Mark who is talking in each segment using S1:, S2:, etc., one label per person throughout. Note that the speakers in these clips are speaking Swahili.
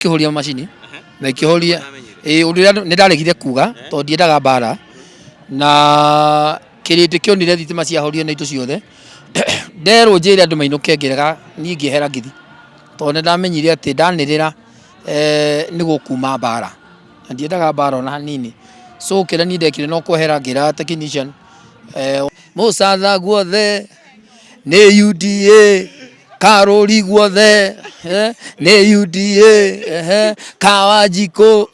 S1: kihoria macini na kihoria uria nindaregire kuga to ndiendaga bara na kirite kionire thitima cia horio na indo ciothe nderwo njire andu mainuke ngirega ni ngihera ngithi to ndamenyire ati ndanirira ni gukuma bara ndiendaga bara ona hanini so kira ni ndekire no kwehera ngira technician musatha guothe ni UDA Karoli guothe ni UDA Kawajiko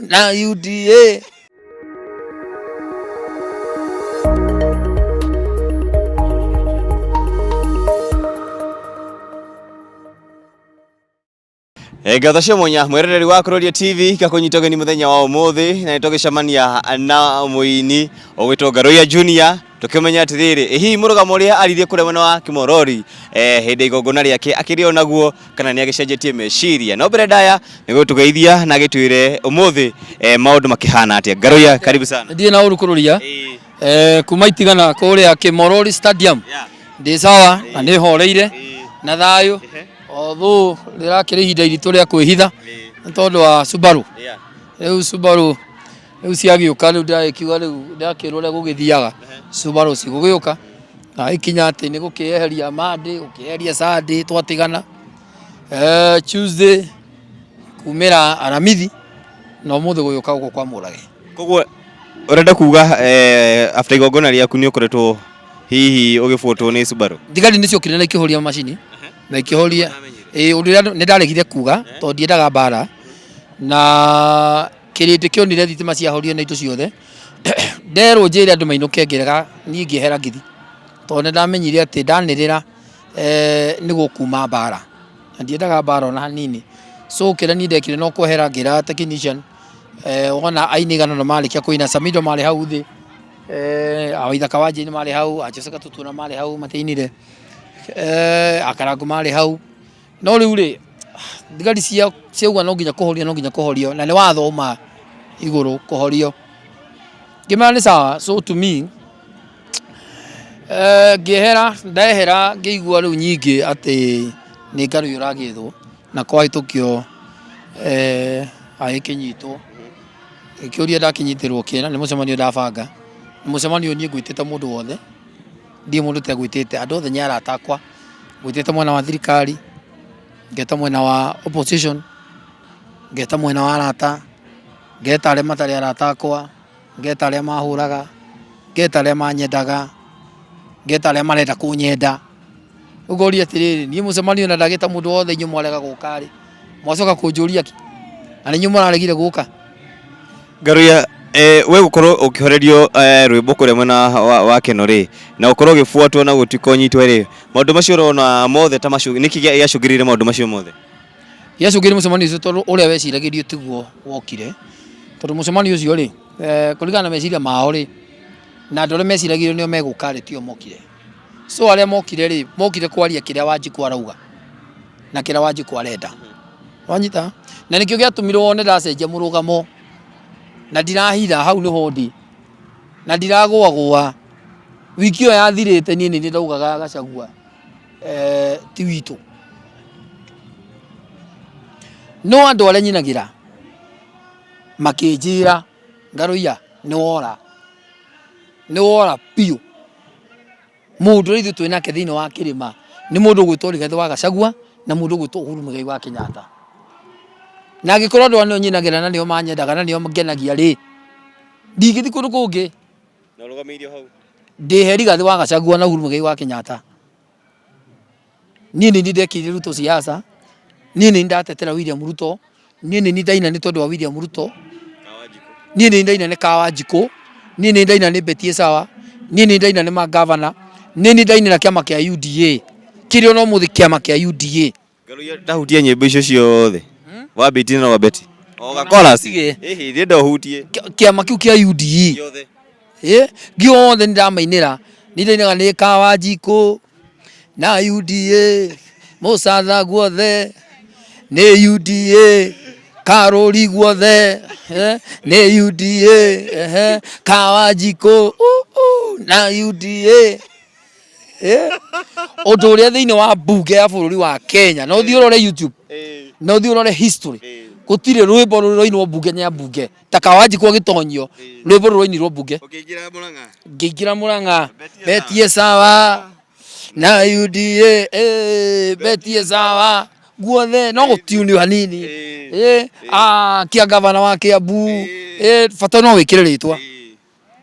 S1: na UDA.
S2: Gatho cia Munya mwerereri wa Kuroria TV gakunyitogeni muthenya wa umuthi na nitugicamania na muini ogwitwo Garoya Junior tukimenya atiriri hihi murugamo ria arithie kure mwena wa Kimorori hindi igongona riake akirio naguo kana ni agicenjetie meciria no mbere ndaya niguo tugeithia na gitwire umuthi maundu makihana atia. Garoya, karibu sana.
S1: Ndie na uru Kuroria kuma itigana kuria Kimorori Stadium ndi sawa na ni horeire na thayo although ndirakire ihinda iritu ria kwihitha tondu wa Subaru riu Subaru riu ciagiuka riu ndakiuga riu ndakirwo ria gugithiaga Subaru cigugiuka na ikinya ati ni gukieheria Monday gukieheria Sunday twatigana Tuesday kumira Aramithi no muthe gugiuka guko kwa Murage
S2: koguo urenda kuga after igongona riaku ni ukoretwo hihi ugifotwo ni Subaru
S1: thigari nicio kirena ikihoria macini na ikihoria uria nindaregire kuga to ndiendaga bara na kirite kionire thitima cia horio na indo ciothe nderwo njire andu mainuke ngirega ni ngihera ngithi to ndamenyire ati ndanirira ni gukuma bara ndiendaga bara ona hanini so kira ni ndekire no kwehera ngira technician ona ainigana no malikia kuina Samido mali hau thi awaitha Kawaji ni mali hau Ajoseka Tutuna mali hau mateinire Akarangu mali hau no riu ri thigari ciauga no nginya kuhorio na ni wathoma iguru kuhorio gimana ni sawa. So to me ngihera ndehera ngigua riu nyingi ati ni ngaru yuragithwo na kwa itukio aikinyitwo ikiuria ndakinyitirwo kina ni mucemanio ndabanga ni mucemanio ni ngwitite mundu wothe ndi mundu te gwitite andu othe nyara atakwa gwitite mwena wa thirikari ngeta mwena wa opposition ngeta mwena wa arata ngeta aria matari arata akwa ngeta aria mahuraga ngeta aria manyendaga ngeta aria marenda kunyenda ugoria atiriri ni mucemanio na ndagita mundu wothe inyu mwarega guka ri mwacoka kunjuria ki na inyu muraregire guka.
S2: Garoya, we gukorwo ukihorerio rwimbo kuria mwena wa Kenori na ukorwo gifuatwo na gutiko nyitwe ri maundu macio urona mothe ta macio niki yacungirire maundu macio mothe
S1: yacungirire mucemanio ucio tondu uria weciragirio tiguo wokire tondu mucemanio ucio ri kuringana na meciria mao ri na andu aria meciragirio nio meguka ri tio mokire so aria mokire ri mokire kwaria kiria Wanjiku arauga na kiria Wanjiku arenda wanyita na nikio giatumirwo wone ndacenjia murugamo na ndirahira hau ni hondi na ndiragwa wiki yo yathirite nie ni ndaugaga Gachagua ti witu no andu aria nyinagira makinjira Garoya ni wora piu mundu rithu twinake thiini wa kirima ni mundu gwitwo Rigathi wa Gachagua na mundu gwitwo Uhuru Muigai wa Kenyatta na gikorwo andu anio nyinagira na nio manyendaga na nio ngenagia ri ndigithi kundu kungi
S2: na rugamirio hau
S1: ndihe Rigathi wa Gachagua na Uhuru Muigai wa Kenyatta nie ni ndekire Ruto siasa nie ni ndatetera William Ruto nie ni ndaina ni tondu wa William Ruto
S2: Kawajiko
S1: nie ni ndaina ni Kawajiko nie ni ndaina ni Betie Sawa nie ni ndaina ni magavana nie ni ndaina na kiama kia UDA kirio no muthi kiama kia UDA.
S2: Garoya, ndahutia nyimbo icio ciothe wa Beti na wa Beti o gakora sige hihi ndi ndahutie
S1: kiama kiu kia UDA
S2: ciothe
S1: giothe ndamainira ni ndainaga ni Kawajiko na UDA musatha guothe ni UDA Karoli guothe ni UDA Kawajiko na UDA undu uria thiini wa bunge ya bururi wa Kenya no thio rore YouTube no thi urore history gutire rwimbo ruroinwo bunge nya bunge takawaji kwa gitonyo rwimbo ruroinirwo bunge ngigira Murang'a betie sawa na UDA betie sawa guothe no gutiuni hanini kia gavana wa Kiambu bata no wikire ritwa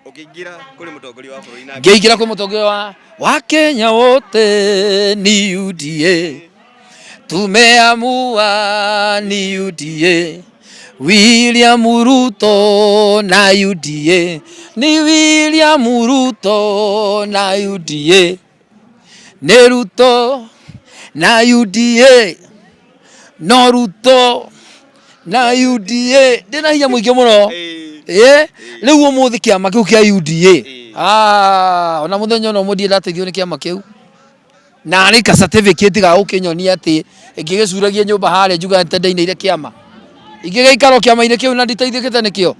S2: ukiingira kuri mutongoria wa bururi na
S1: ngiingira kuri mutongoria wa Kenya wote ni UDA tumeamua ni UDA William Ruto na UDA ni William Ruto na UDA ne Ruto na UDA no Ruto na UDA ndina hinya muingi muno riu umuthi kiama kiu kia UDA ona muthenya no mudie ndateithio ni kiama kiu na ari ka certificate ga ukinyonia ati ingigicuragia nyumba hare juga ntendeine kiama ingigeikaro kiama ire kiu na nditeithikite nikio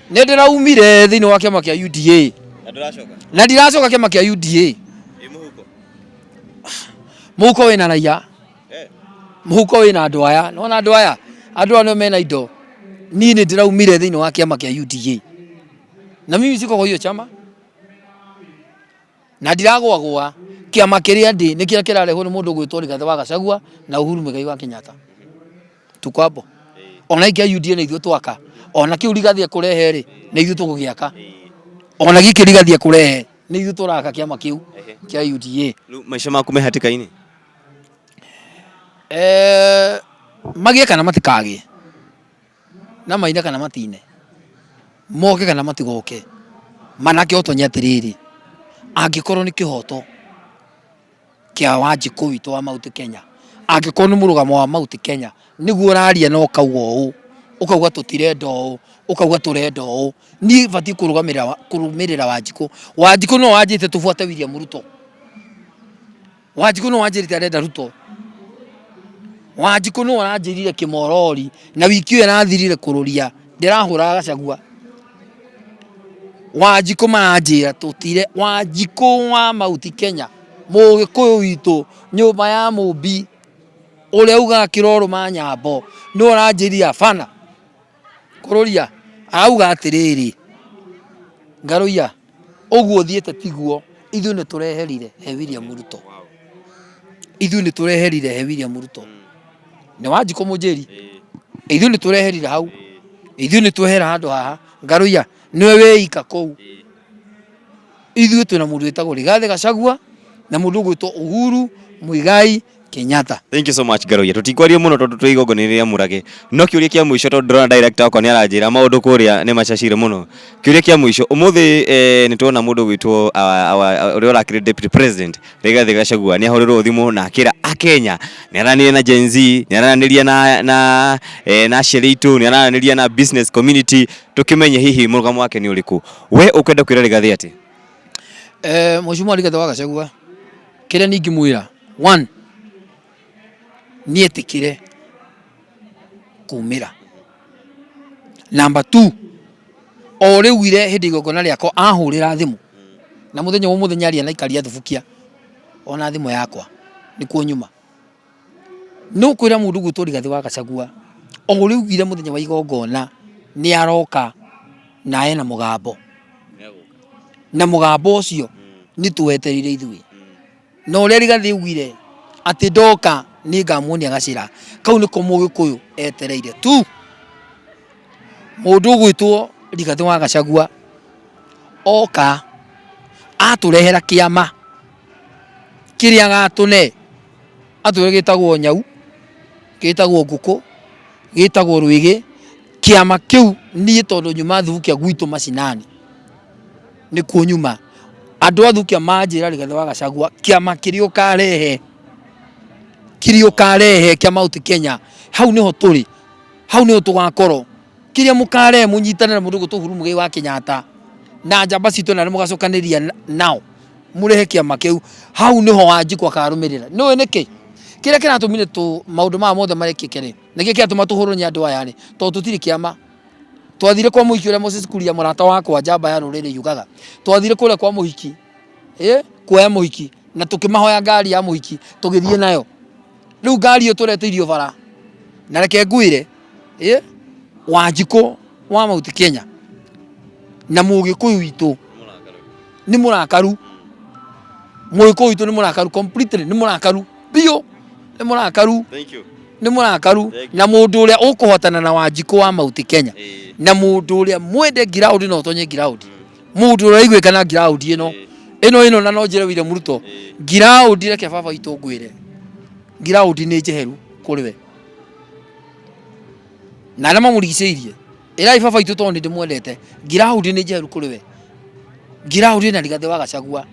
S1: ni ndiraumire thiini wa kiama kia UDA na ndiracoka kiama kia UDA muhuko wina raia muhuko wina andu aya nona andu aya no mena indo ni ndiraumire thiini wa kiama kia UDA na mimi siko kwa hiyo chama na ndiragwagwa kiama kiria ndi ni kiria kirarehwo ni mundu gwitwo Rigathi wa Gachagua na Uhuru Muigai wa Kenyatta tukwabo ona ikia UDA ni ithuĩ twaka ona kiu Rigathi akurehe ri ni ithuĩ tugugiaka ona giki Rigathi akurehe ni ithuĩ turaka kiama kiu kia UDA
S2: maisha maku me hatikaini
S1: magie kana matikagie na maina kana matine moke kana matigoke manake otonya atiriri angikorwo ni kihoto kia Wanjiku witu wa Mount Kenya angikorwo ni murugamo wa Mount Kenya niguo raria no kaugo ukauga tutirenda ukauga turenda ni bati kurumirira Wanjiku no wanjite tufuate William Ruto Wanjiku no wanjite arenda Ruto Wanjiku no wanjirire kimorori na wiki iyo nathirire kururia ndirahura Gachagua Wanjiku manjira tutire Wanjiku wa Mount Kenya Mugikuyu witu nyumba ya Mumbi uria uga kiroro manyambo no ranjiria bana kururia auga atiriri ngaruia uguo thiete tiguo ithu ni tureherire he William Ruto ithu ni tureherire he William Ruto ni Wanjiku munjiri ithu ni tureherire hau ithu ni twehera handu haha ngaruia niwe weika kou ithu twina mundu witagwo Rigathi Gachagua na mundu gwitwo Uhuru Muigai Kenyatta.
S2: Thank you so much Garoya. Tutikwaria muno tondu twigongoniriria murage. No kiuria kia mwisho tondu ndona director wako ni aranjira maundu kuria ni macacire muno. Kiuria kia mwisho umuthi ni tuona mundu gwitwo uria urakire deputy president Rigathi Gachagua ni ahorirwo thimu na akira Akenya ni araniria na Gen Z ni araniria na Sheritu ni araniria na business community tukimenye hihi murugamo wake ni uriku. We ukenda kwira Rigathi ati?
S1: Mheshimiwa Rigathi wa Gachagua kire ningimwira 1 nietikire kumira number 2 o riwire hindi igongona riako ahurira thimu na muthenya aria na ikaria thubukia ona thimu yakwa ni kuo nyuma no kwira mundu gwitwo Rigathi wa Gachagua o riwire muthenya wa igongona ni aroka na ena mugambo na mugambo ucio ni tuweterire ithui no ria Rigathi ugire ati ndoka ni ngamuonia gacira kau ni ko Mugikuyu etereire tu mundu gwitwo Rigathi wa Gachagua oka aturehera kiama kiria gatune ature gitagwo nyau gitagwo nguku gitagwo rwigi kiama kiu ni tondu nyuma thukia gwitu macinani ni kuo nyuma andu athukia manjira Rigathi wa Gachagua kiama kirio karehe kia Mount Kenya hau niho turi hau niho tugakorwo kiria mukare munyitane na mundu gwitwo Uhuru Muigai wa Kenyatta na njamba citu na mugacokaniria nao murehe kiama kiu hau niho Wanjiku akarumirira no niki kiria kiratumire tu maundu ma mothe marekikere niki kiatuma tuhuru nya andu aya ni to tutiri kiama twathire kwa muhiki uria Moses Kuria murata wakwa njamba ya ruriri yugaga twathire kule kwa muhiki kuoya muhiki na tukimahoya ngari ya muhiki tugithie nayo riu ngari iyo tureteirio bara na reke ngwire Wanjikũ wa Mount Kenya na Mũgĩkũyũ witũ nĩ mũrakaru. Mũgĩkũyũ witũ nĩ mũrakaru completely, nĩ mũrakaru biũ, nĩ mũrakaru.
S2: Thank you.
S1: Nĩ mũrakaru na mũndũ ũrĩa ũkũhotana na Wanjikũ wa Mount Kenya na mũndũ ũrĩa mwende ground na ũtonye ground, mũndũ ũrĩa aiguĩka na ground ĩno na no njĩre William Ruto ground reke baba itũ ngwĩre ground nĩ njeheru kũrĩ we na arĩa mamũrigicĩirie ĩrai baba itũ tondũ ndĩmwendete ground nĩ njeheru kũrĩ we. Ground ĩna Rigathĩ wa Gachagua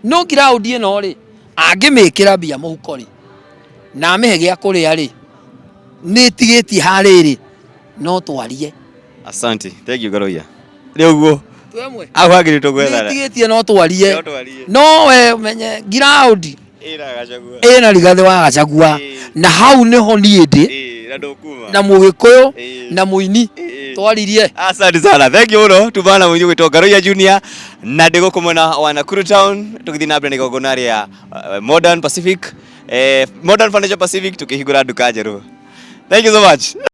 S1: no ground ĩno rĩ angĩmĩkĩra mbia mũhuko rĩ na mehe gĩa kũrĩa rĩ nĩ tigĩtie harĩ no twarie.
S2: Asante, thank you Garoya. Rĩu guo
S1: twemwe
S2: agwagĩrĩtwo gwetha
S1: nĩ tigĩtie no twarie no we menye ground ĩna Rigathĩ wa Gachagua na hau nĩho niĩ ndĩ na Mũgĩkũyũ na mũini twaririe.
S2: Asante sana, thank you muno. Tubana mũini gwĩtwo Garoya Junior na ndĩgũkũ mwena wa Nakuru Town tũgĩthiĩ na mbere na igongona rĩa Modern Pacific Modern Furniture Pacific tukĩhingũra nduka njerũ. Thank you so much.